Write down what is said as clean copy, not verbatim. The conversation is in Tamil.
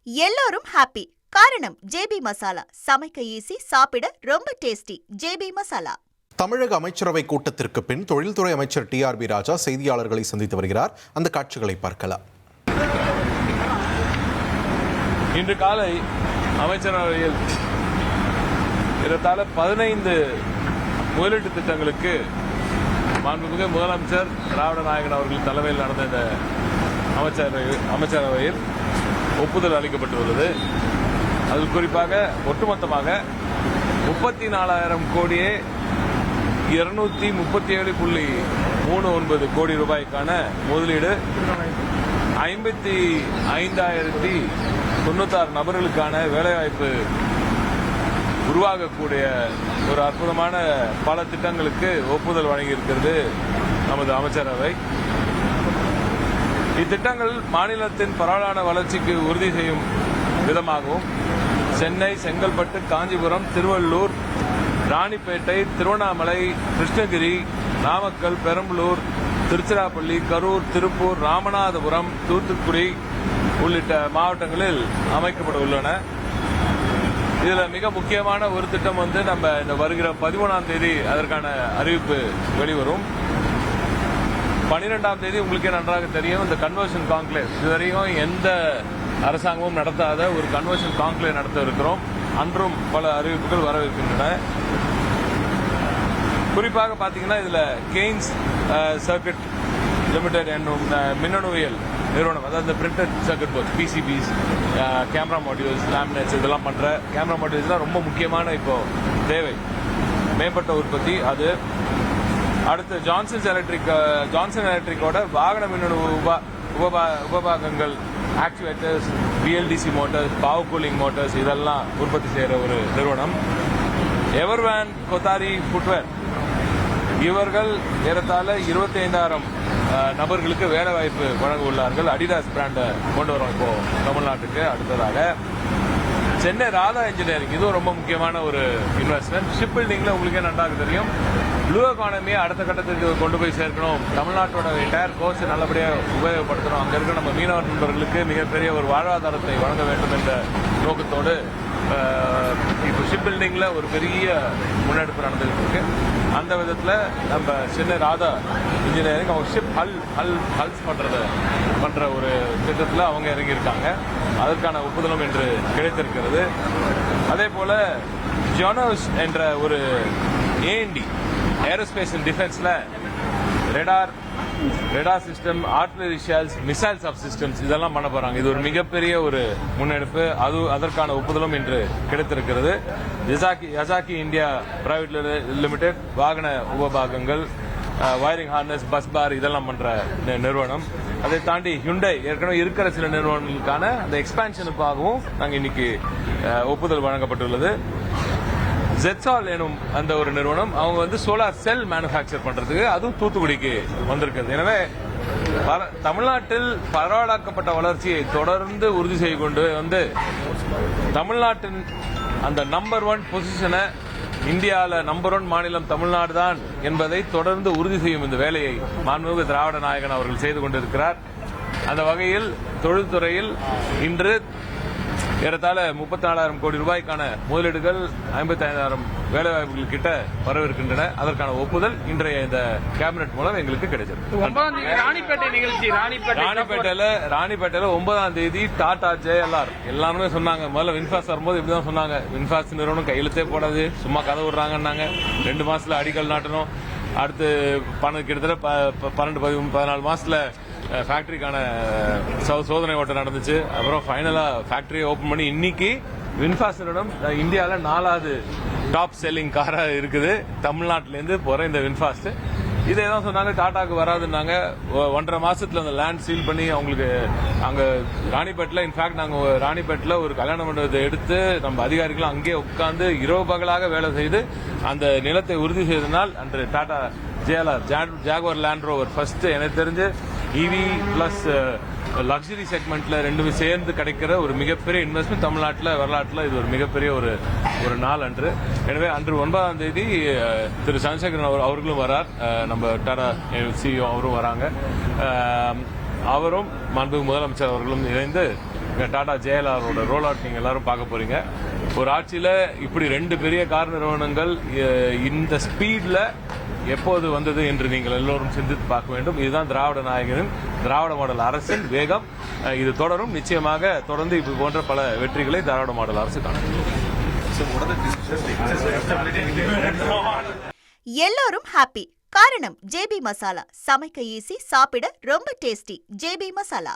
எல்லோரும் ஹாப்பி. காரணம் ஜேபி மசாலா. சமைக்க ஈஸி, சாப்பிட ரொம்ப டேஸ்டி. ஜேபி மசாலா. தமிழக அமைச்சரவை கூட்டத்திற்கு பின் தொழில்துறை அமைச்சர் டிஆர்பி ராஜா செய்தியாளர்களை சந்தித்து வருகிறார். அந்த காட்சிகளை பார்க்கலாம். இன்று காலை அமைச்சரவையில் ஏறத்தாழ 15 முதலீட்டு திட்டங்களுக்கு மாண்புமிகு முதலமைச்சர் திராவிட நாயகன் அவர்கள் தலைமையில் நடந்த இந்த அமைச்சரவையில் ஒப்புதல் அளிக்கப்பட்டுள்ளது. அதில் குறிப்பாக ஒட்டுமொத்தமாக 34,000 கோடியே 237.39 கோடி ரூபாய்க்கான முதலீடு 55,096 நபர்களுக்கான வேலைவாய்ப்பு உருவாகக்கூடிய ஒரு அற்புதமான பல திட்டங்களுக்கு ஒப்புதல் வழங்கியிருக்கிறது நமது அமைச்சரவை. இத்திட்டங்கள் மாநிலத்தின் பரவலான வளர்ச்சிக்கு உறுதி செய்யும் விதமாகவும் சென்னை, செங்கல்பட்டு, காஞ்சிபுரம், திருவள்ளூர், ராணிப்பேட்டை, திருவண்ணாமலை, கிருஷ்ணகிரி, நாமக்கல், பெரம்பலூர், திருச்சிராப்பள்ளி, கரூர், திருப்பூர், ராமநாதபுரம், தூத்துக்குடி உள்ளிட்ட மாவட்டங்களில் அமைக்கப்பட உள்ளன. இதுல மிக முக்கியமான ஒரு திட்டம் நம்ம இந்த வருகிற 13ஆம் தேதி அதற்கான அறிவிப்பு வெளிவரும். 12ஆம் தேதி உங்களுக்கே நன்றாக தெரியும், இந்த கன்வர்ஷன் கான்க்ளேவ் இதுவரையும் எந்த அரசாங்கமும் நடத்தாத ஒரு கன்வர்ஷன் கான்க்ளேவ் நடத்த இருக்கிறோம். அன்றும் பல அறிவிப்புகள் வரவிருக்கின்றன. குறிப்பாக பாத்தீங்கன்னா இதுல கெய்ன்ஸ் சர்க்கிட் லிமிடெட் என்னும் மின்னணுவியல் நிறுவனம், அதாவது printed circuit board, PCBs, camera modules, laminates இதெல்லாம் பண்ற கேமரா மாடியூல்ஸ் தான் ரொம்ப முக்கியமான இப்போ தேவை, மேம்பட்ட உற்பத்தி அது. அடுத்து ஜான்சன் எலக்ட்ரிக்கோட வாகன மின்னணு உபபாகங்கள், actuators, BLDC motors, power cooling motors இதெல்லாம் உற்பத்தி செய்யற ஒரு நிறுவனம். எவர்வேன் கொத்தாரி ஃபுட்வேர், இவர்கள் ஏறத்தாழ 25,000 நபர்களுக்கு வேலை வாய்ப்பு வழங்க உள்ளார்கள். அடிடாஸ் பிராண்டை கொண்டு வரோம் இப்போ தமிழ்நாட்டுக்கு. அடுத்ததாக சென்னை ராதா இன்ஜினியரிங், இதுவும் ரொம்ப முக்கியமான ஒரு இன்வெஸ்ட்மெண்ட். ஷிப் பில்டிங்ல உங்களுக்கே நன்றாக தெரியும், ப்ளூ எக்கானமியை அடுத்த கட்டத்துக்கு கொண்டு போய் சேர்க்கணும், தமிழ்நாட்டோட என்டையர் கோர்ஸ் நல்லபடியாக உபயோகப்படுத்தணும், அங்க இருக்க நம்ம மீனவர் நண்பர்களுக்கு மிகப்பெரிய ஒரு வாழ்வாதாரத்தை வழங்க வேண்டும் என்ற நோக்கத்தோடு இப்போ ஷிப் பில்டிங்ல ஒரு பெரிய முன்னெடுப்பு நடந்துகிட்டு இருக்கு. அந்த விதத்தில் நம்ம சென்னை ராதா இன்ஜினியரிங் அவங்க ஷிப் ஹல்ஸ் பண்ற ஒரு திட்டத்தில் அவங்க இறங்கியிருக்காங்க. அதற்கான ஒப்புதலும் இன்று கிடைத்திருக்கிறது. அதே போல ஜோனோஸ் என்ற ஒரு ஏஎன்டி ஏரோஸ்பேஸ் அண்ட் டிஃபென்ஸ்ல radar system, artillery shells, missile subsystems இதெல்லாம் பண்ண போறாங்க. இது ஒரு மிகப்பெரிய ஒரு முன்னெடுப்பு. அதற்கான ஒப்புதலும் இன்று கிடைத்திருக்கிறது. யசாக்கி இந்தியா பிரைவேட் லிமிடெட் வாகன உபபாகங்கள், வயரிங் ஹார்னஸ், பஸ் பார் இதெல்லாம் பண்ற நிறுவனம். அதை தாண்டி ஹுண்டை ஏற்கனவே இருக்கிற சில நிறுவனங்களுக்கான அந்த எக்ஸ்பான்ஷனுக்காகவும் நாங்கள் இன்னைக்கு ஒப்புதல் வழங்கப்பட்டுள்ளது. ஜெட்சால் எனும் அந்த ஒரு நிறுவனம், அவங்க சோலார் செல் மேனுபேக்சர் பண்றதுக்கு அதுவும் தூத்துக்குடிக்கு வந்திருக்கிறது. எனவே தமிழ்நாட்டில் பரவலாக்கப்பட்ட வளர்ச்சியை தொடர்ந்து உறுதி செய்து கொண்டு தமிழ்நாட்டின் அந்த நம்பர் 1 பொசிஷனை, இந்தியாவில் நம்பர் 1 மாநிலம் தமிழ்நாடு தான் என்பதை தொடர்ந்து உறுதி செய்யும் இந்த வேலையை மாண்புமிகு திராவிட நாயகன் அவர்கள் செய்து கொண்டிருக்கிறார். அந்த வகையில் தொழில்துறையில் இன்று ஏறத்தாழ 34,000 கோடி ரூபாய்க்கான முதலீடுகள், 55,000 வேலைவாய்ப்புகள் கிட்ட வரவிருக்கின்றன. அதற்கான ஒப்புதல் இன்றைய இந்த கேபினெட் மூலம் எங்களுக்கு கிடைச்சிருக்கு. ராணிப்பேட்டையில 9ஆம் தேதி டாடா ஜேஎல்ஆர் எல்லாருமே சொன்னாங்க. முதல்ல வின்ஃபாஸ்ட் வரும்போது இப்படிதான் சொன்னாங்க, வின்ஃபாஸ்ட் நிறுவனம் கையெழுத்தே போடாது, சும்மா கதை விடுறாங்கன்னாங்க. 2 மாசத்துல அடிக்கல் நாட்டணும், அடுத்து கிட்டத்தட்ட 12-14 மாசத்துல ஃபேக்டரிக்கான சோதனை ஓட்டம் நடந்துச்சு. அப்புறம் ஃபைனலா ஃபேக்டரியை ஓபன் பண்ணி இன்னைக்கு வின்ஃபாஸ்ட் இந்தியாவில் 4வது டாப் செல்லிங் காரா இருக்குது தமிழ்நாட்டிலேருந்து போற இந்த வின்ஃபாஸ்ட். இதே தான் சொன்னாங்க, டாடாக்கு வராதுன்னாங்க. 1.5 மாசத்துல அந்த லேண்ட் சீல் பண்ணி அவங்களுக்கு அங்க ராணிப்பேட்டில், இன்ஃபேக்ட் நாங்க ராணிப்பேட்டில் ஒரு கல்யாண மண்டபத்தை எடுத்து நம்ம அதிகாரிகள் அங்கே உட்கார்ந்து இரவு பகலாக வேலை செய்து அந்த நிலத்தை உறுதி செய்தனால் அன்று Tata Jaguar land rover first எனக்கு தெரிஞ்சு இவி பிளஸ் லக்ஸரி செக்மெண்ட்ல ரெண்டுமே சேர்ந்து கிடைக்கிற ஒரு மிகப்பெரிய இன்வெஸ்ட்மெண்ட் தமிழ்நாட்டில் வரலாற்றில் இது ஒரு மிகப்பெரிய ஒரு நாள் அன்று. எனவே அன்று 9ஆம் தேதி திரு சந்திரசேகரன் அவர்களும் வரார், நம்ம டாடா சிஇஓ அவரும் வராங்க. அவரும் மாண்புமிகு முதலமைச்சர் அவர்களும் இணைந்து டாடா ஜேஎல்ஆரோட ரோல் அவுட் நீங்கள் எல்லாரும் பார்க்க போறீங்க. ஒரு ஆட்சியில் இப்படி 2 பெரிய கார் நிறுவனங்கள் இந்த ஸ்பீடில் எப்போது வந்தது என்று நீங்கள் எல்லோரும் சிந்தித்து பார்க்க வேண்டும். இதுதான் திராவிட நாயகனின் திராவிட மாடல் அரசின் வேகம். இது தொடரும். நிச்சயமாக தொடர்ந்து இது போன்ற பல வெற்றிகளை திராவிட மாடல் அரசு காணும். எல்லோரும் ஹாப்பி. காரணம் ஜேபி மசாலா. சமைக்க ஈஸி, சாப்பிட ரொம்ப டேஸ்டி. ஜேபி மசாலா.